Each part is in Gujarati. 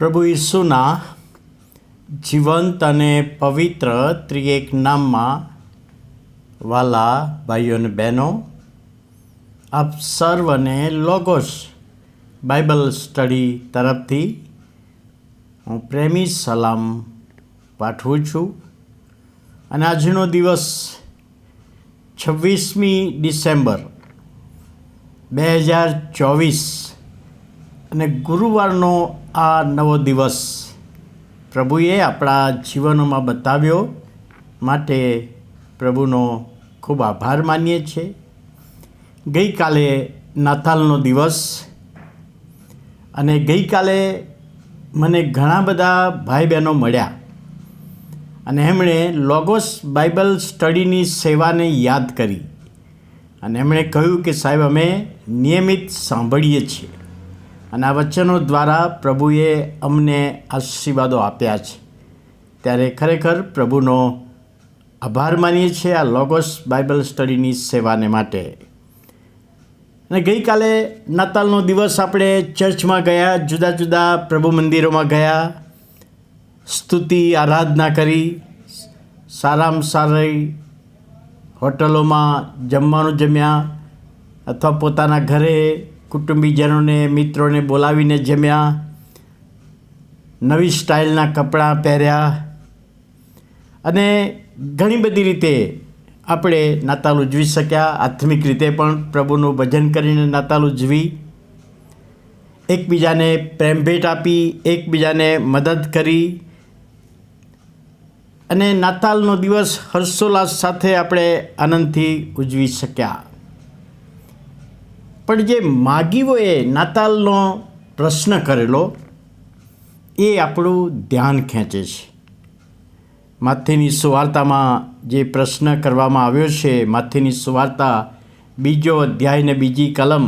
પ્રભુ ઈસુના જીવંત અને પવિત્ર ત્રિએક નામમાં વાલા ભાઈઓ અને બહેનો, આપ સર્વને લોગોસ બાઇબલ સ્ટડી તરફથી હું પ્રેમી સલામ પાઠવું છું. અને આજનો દિવસ 26મી ડિસેમ્બર 2024 અને ગુરુવારનો આ નવો દિવસ પ્રભુએ આપણા જીવનોમાં બતાવ્યો માટે પ્રભુનો ખૂબ આભાર માનીએ છીએ. ગઈકાલે નાતાલનો દિવસ અને ગઈકાલે મને ઘણા બધા ભાઈ બહેનો મળ્યા અને એમણે લોગોસ બાઇબલ સ્ટડીની સેવાને યાદ કરી અને એમણે કહ્યું કે સાહેબ અમે નિયમિત સાંભળીએ છીએ અને આ વચનો દ્વારા પ્રભુએ અમને આશીર્વાદો આપ્યા છે. ત્યારે ખરેખર પ્રભુનો આભાર માનીએ છીએ આ લોગોસ બાઇબલ સ્ટડીની સેવાને માટે. અને ગઈકાલે નાતાલનો દિવસ આપણે ચર્ચમાં ગયા, જુદા જુદા પ્રભુ મંદિરોમાં ગયા, સ્તુતિ આરાધના કરી, સારામાં સારી હોટલોમાં જમવાનું જમ્યા અથવા પોતાના ઘરે કુટુંબીજનોને મિત્રોને બોલાવીને જમ્યા, નવી સ્ટાઇલના કપડાં પહેર્યા અને ઘણી બધી રીતે આપણે નાતાલ ઉજવી શક્યા. આત્મિક રીતે પણ પ્રભુનું ભજન કરીને નાતાલ ઉજવી, એકબીજાને પ્રેમ ભેટ આપી, એકબીજાને મદદ કરી અને નાતાલનો દિવસ હર્ષોલ્લાસ સાથે આપણે આનંદથી ઉજવી શક્યા. પણ જે માગીઓએ નાતાલનો પ્રશ્ન કરેલો એ આપણું ધ્યાન ખેંચે છે. માથેની સુવાર્તામાં જે પ્રશ્ન કરવામાં આવ્યો છે, માથેની સુવાર્તા 2 અધ્યાય ને 2 કલમ,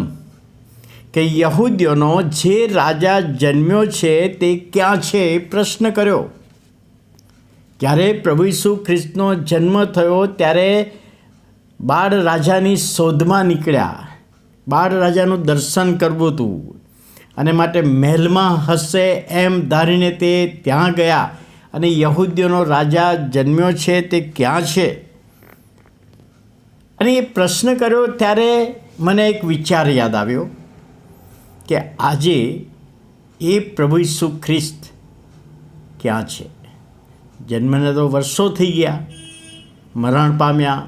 કે યહૂદીઓનો જે રાજા જન્મ્યો છે તે ક્યાં છે એ પ્રશ્ન કર્યો. જ્યારે પ્રભુ ઈસુ ખ્રિસ્તનો જન્મ થયો ત્યારે બાળ રાજાની શોધમાં નીકળ્યા. બાળ રાજાનું દર્શન કરવું હતું અને માટે મહેલમાં હશે એમ ધારીને તે ત્યાં ગયા અને યહૂદીઓનો રાજા જન્મ્યો છે તે ક્યાં છે અને એ પ્રશ્ન કર્યો. ત્યારે મને એક વિચાર યાદ આવ્યો કે આજે એ પ્રભુ ઈસુ ખ્રિસ્ત ક્યાં છે? જન્મને તો વર્ષો થઈ ગયા, મરણ પામ્યા,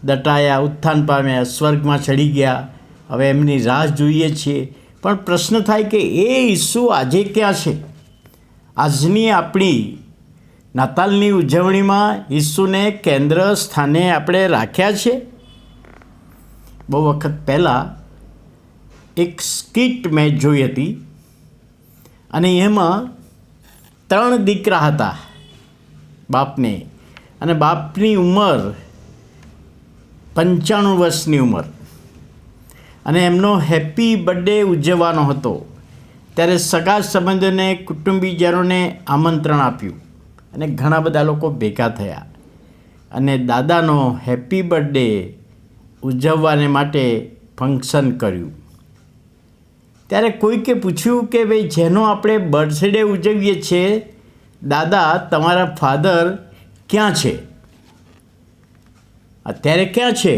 દટાયા, ઉત્થાન પામ્યા, સ્વર્ગમાં ચડી ગયા, હવે એમની રાહ જોઈએ છીએ. પણ પ્રશ્ન થાય કે એ ઈસુ આજે ક્યાં છે? આજની આપણી નાતાલની ઉજવણીમાં ઈસુને કેન્દ્ર સ્થાને આપણે રાખ્યા છે. બહુ વખત પહેલાં એક સ્કીટ મેં જોઈ હતી અને એમાં 3 દીકરા હતા બાપને, અને બાપની ઉંમર 95 વર્ષની ઉંમર, અને એમનો હેપી બર્થડે ઉજવવાનો હતો. ત્યારે સગા સંબંધીઓને, કુટુંબીજનોને આમંત્રણ આપ્યું અને ઘણા બધા લોકો ભેગા થયા અને દાદાનો હેપી બર્થડે ઉજવવાને માટે ફંક્શન કર્યું. ત્યારે કોઈકે પૂછ્યું કે ભાઈ જેનો આપણે બર્થડે ઉજવીએ છીએ, દાદા તમારા ફાધર ક્યાં છે? અત્યારે ક્યાં છે?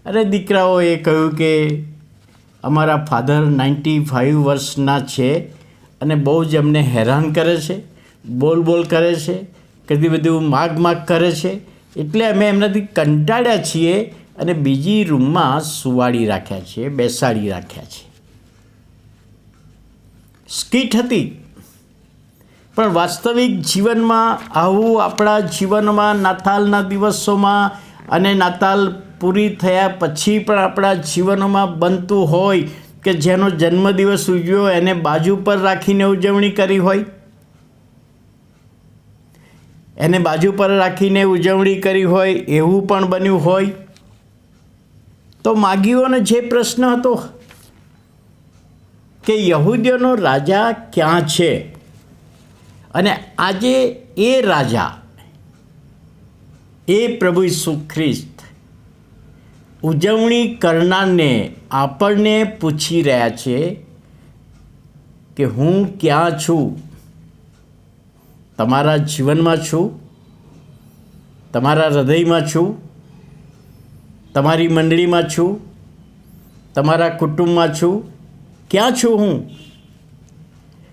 અરે દીકરાઓએ કહ્યું કે અમારા ફાધર 95 વર્ષના છે અને બહુ જ અમને હેરાન કરે છે, બોલ કરે છે, કદી બધું માગ કરે છે, એટલે અમે એમનાથી કંટાળ્યા છીએ અને બીજી રૂમમાં સુવાડી રાખ્યા છે, બેસાડી રાખ્યા છે. સ્કીટ હતી, પણ વાસ્તવિક જીવનમાં આવું આપણા જીવનમાં નાતાલના દિવસોમાં અને નાતાલ પૂરી થયા પછી પણ આપણા જીવનોમાં બનતું હોય કે જેનો જન્મદિવસ ઉજવ્યો એને બાજુ પર રાખીને ઉજવણી કરી હોય, એને બાજુ પર રાખીને ઉજવણી કરી હોય એવું પણ બન્યું હોય. તો માગીઓનો જે પ્રશ્ન હતો કે યહૂદીઓનો રાજા ક્યાં છે, અને આજે એ રાજા, એ પ્રભુ ઈસુ ખ્રિસ્ત ઉજવણી કરનારને આપણને પૂછી રહ્યા છે કે હું ક્યાં છું, તમારા જીવનમાં છું, તમારા હૃદયમાં છું, તમારી મંડળીમાં છું, તમારા કુટુંબમાં છું, ક્યાં છું હું?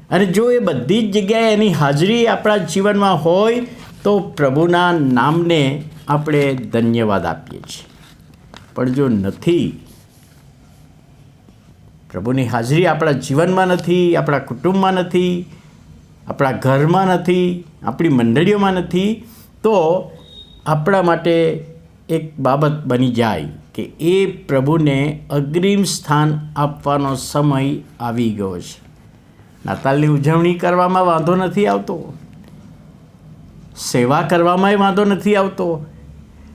અને જો એ બધી જ જગ્યાએ એની હાજરી આપણા જીવનમાં હોય તો પ્રભુના નામને આપણે ધન્યવાદ આપીએ છીએ. પણ જો નથી, પ્રભુની હાજરી આપણા જીવનમાં નથી, આપણા કુટુંબમાં નથી, આપણા ઘરમાં નથી, આપણી મંડળીઓમાં નથી, તો આપણા માટે એક બાબત બની જાય કે એ પ્રભુને અગ્રિમ સ્થાન આપવાનો સમય આવી ગયો છે. નાતાલની ઉજવણી કરવામાં વાંધો નથી આવતો, સેવા કરવામાં વાંધો નથી આવતો,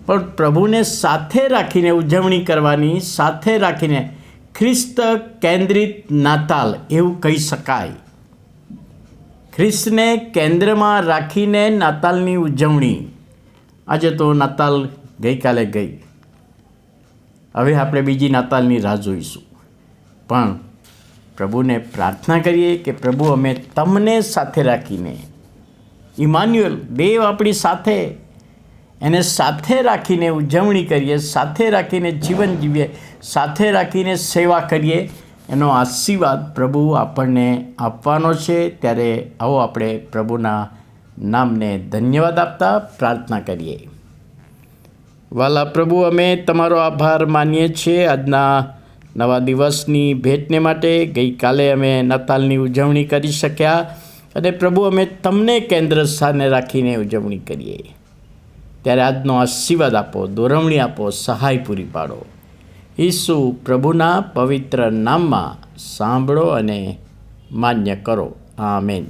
પણ પ્રભુને સાથે રાખીને ઉજવણી કરવાની, સાથે રાખીને ખ્રિસ્ત કેન્દ્રિત નાતાલ એવું કહી શકાય. ખ્રિસ્તને કેન્દ્રમાં રાખીને નાતાલની ઉજવણી. આજે તો નાતાલ ગઈકાલે ગઈ, હવે આપણે બીજી નાતાલની રાહ જોઈશું. પણ પ્રભુને પ્રાર્થના કરીએ કે પ્રભુ અમે તમને સાથે રાખીને, ઇમાન્યુઅલ દેવ આપણી સાથે, એને સાથે રાખીને ઉજવણી કરીએ, સાથે રાખીને જીવન જીવીએ, સાથે રાખીને સેવા કરીએ. એનો આશીર્વાદ પ્રભુ આપણને આપવાનો છે. ત્યારે આવો આપણે પ્રભુના નામને ધન્યવાદ આપતા પ્રાર્થના કરીએ. વાલા પ્રભુ, અમે તમારો આભાર માનીએ છીએ આજના નવા દિવસની ભેટને માટે. ગઈકાલે અમે નાતાલની ઉજવણી કરી શક્યા અને પ્રભુ અમે તમને કેન્દ્ર સ્થાને રાખીને ઉજવણી કરીએ. ત્યારે આજનો આશીર્વાદ આપો, દોરવણી આપો, સહાય પૂરી પાડો. ઈસુ પ્રભુના પવિત્ર નામમાં સાંભળો અને માન્ય કરો. આમેન.